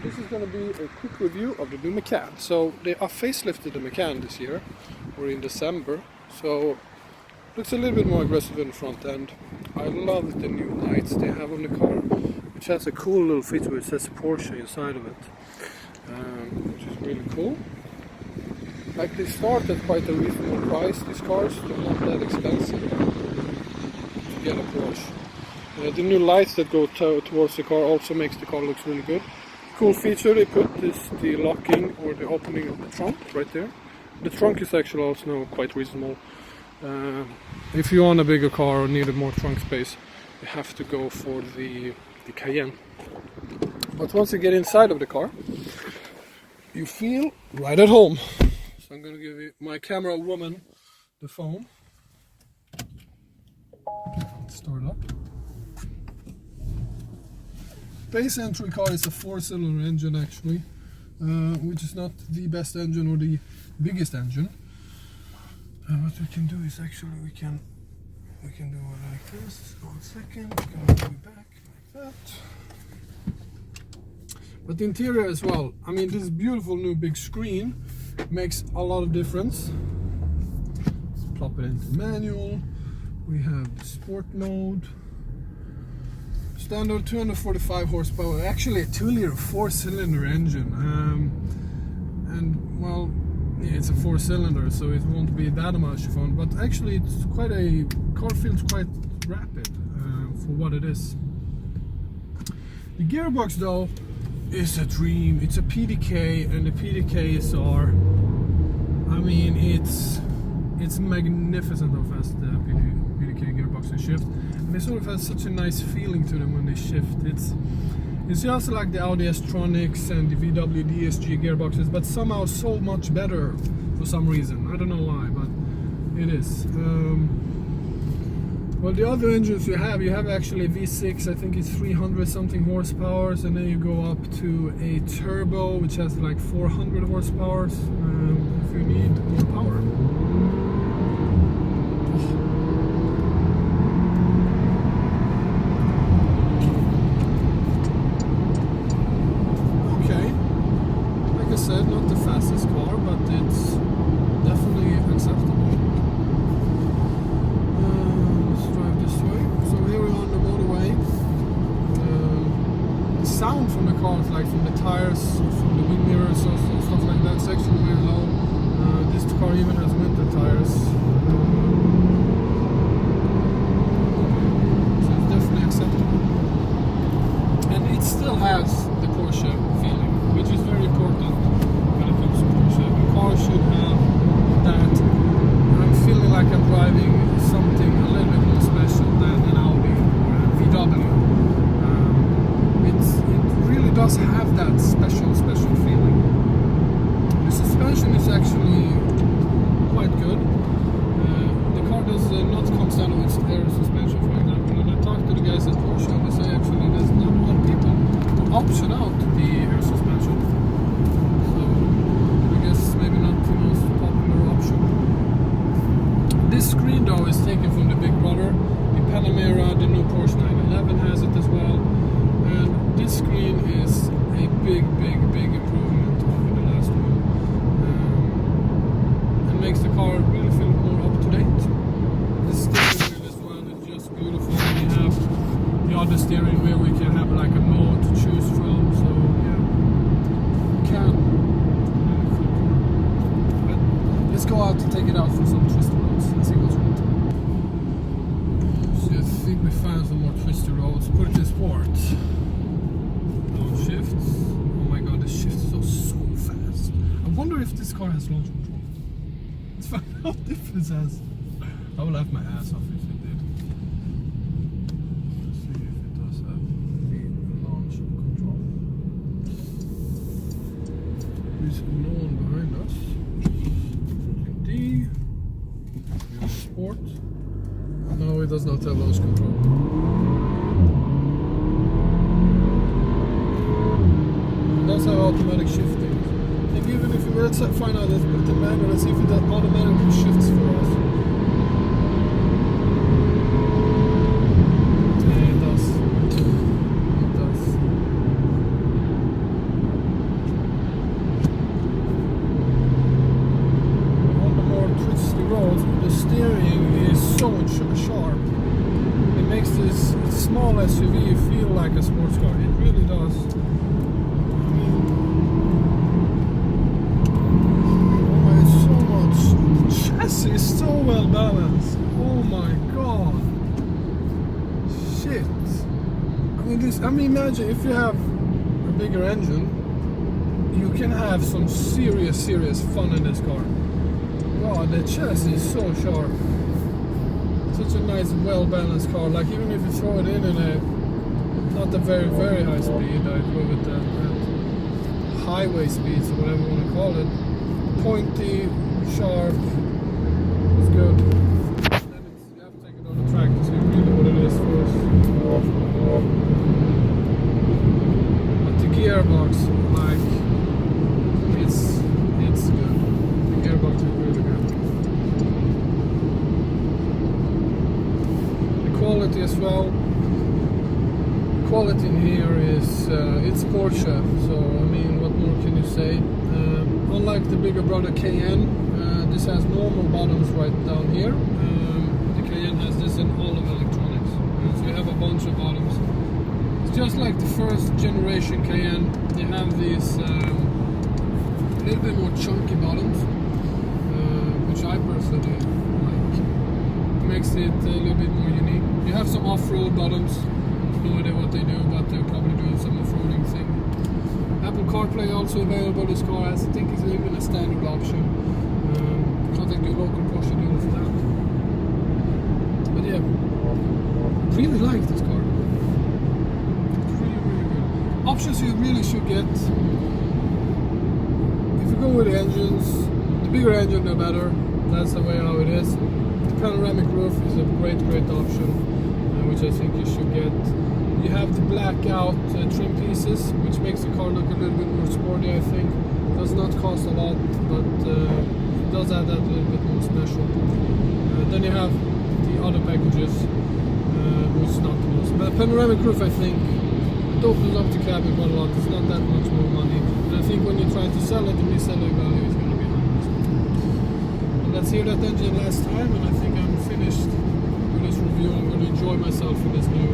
this is going to be a quick review of the new Macan. So they are facelifted the Macan this year, or in December, so looks a little bit more aggressive in the front end. I love the new lights they have on the car, which has a cool little feature which says Porsche inside of it, which is really cool. Like, they start at quite a reasonable price, these cars, they're not that expensive to get a Porsche. The new lights that go towards the car also makes the car look really good. Cool feature they put is the locking or the opening of the trunk right there. The trunk is actually also quite reasonable. If you want a bigger car or needed more trunk space, you have to go for the Cayenne. But once you get inside of the car, you feel right at home. So I'm going to give you my camera woman the phone. Start up. Base entry car is a 4-cylinder engine actually, which is not the best engine or the biggest engine. What we can do is actually we can do it like this. 1 second, we can move it back like that. But the interior as well. I mean, this beautiful new big screen makes a lot of difference. Let's plop it into manual. We have the sport mode. Standard 245 horsepower, actually a 2-liter 4-cylinder engine, and well, yeah, it's a 4-cylinder, so it won't be that much fun, but actually it's quite a car, feels quite rapid for what it is. The gearbox though is a dream. It's a PDK, and the PDKs are, I mean, it's magnificent how fast the PDK gearboxes shift. And they sort of have such a nice feeling to them when they shift. It's just like the Audi S-Tronics and the VW DSG gearboxes, but somehow so much better for some reason. I don't know why, but it is. Well, the other engines you have actually a V6, I think it's 300 something horsepower, and then you go up to a turbo which has like 400 horsepower if you need more power. Not the fastest car, but it's definitely acceptable. Let's drive this way. So here we're on the motorway. The sound from the car is like from the tires, from the wing mirrors, or stuff like that. It's actually very low. This car even has winter tires. So it's definitely acceptable. And it still has the Porsche feeling, which is very important. The car should have that. I'm feeling like I'm driving something a little bit more special than an Audi or a VW. It really does have that special feeling. The suspension is actually quite good. The car does not come standard with air suspension, for example. And I talked to the guys at Porsche, and they say actually there's not a lot of people who option out the air suspension. Maybe not the most popular option. This screen though is taken from the Big Brother. The Panamera, the new Porsche 911 has it as well. And this screen is a big improvement over the last one. It makes the car really feel more up to date. The steering wheel as well is just beautiful. We have the other steering wheel, we can have like a mode to choose from. So yeah, let's go out to take it out for some twisty roads and see what's wrong. So I think we found some more twisty roads. Put it in sport. Shifts. Oh my god, the shifts are so fast. I wonder if this car has launch control. Let's find out if it has. I will laugh my ass off if it did. Let's see if it does have the launch control. There's no one behind us. D. Sport. No, it does not have launch control. It does have automatic shifting. And even if we, let's find out, let's put the manual and see if it automatically shifts for us. Yeah, it does. It does. this small SUV feel like a sports car. It really does. It's so much. The chassis is so well balanced. Oh my god. Shit. I mean, imagine if you have a bigger engine, you can have some serious fun in this car. Wow, the chassis is so sharp. Such a nice, well-balanced car. Like, even if you throw it in a not a very high speed, I drove it at highway speeds or whatever you want to call it. Pointy, sharp, it's good. Then you have to take it on the track to see really what it is first. But the gearbox, like, it's good. The gearbox is really good. Quality as well. Quality in here is it's Porsche, so I mean, what more can you say? Unlike the bigger brother Cayenne, this has normal bottoms right down here. The Cayenne has this in all of electronics, so you have a bunch of bottoms. It's just like the first generation Cayenne. They have these a little bit more chunky bottoms, which I personally like. Makes it a little bit more unique. You have some off-road bottoms. No idea what they do, but they're probably doing some off-roading thing. Apple CarPlay also available. This car has, I think, it's even a standard option. Contact your local Porsche dealer for that. But yeah, really like this car. It's really good. Options you really should get. If you go with the engines, the bigger engine the better. That's the way how it is. Panoramic roof is a great option, which I think you should get. You have the blackout trim pieces, which makes the car look a little bit more sporty, I think. Does not cost a lot, but it does add that a little bit more special. Then you have the other packages, which is not the most. But panoramic roof, I think, it opens up the cabin quite a lot. It's not that much more money. And I think when you try to sell it, the reselling value is going to be high. Let's hear that engine last time, and I think I'm finished with this review. I'm going to enjoy myself in this new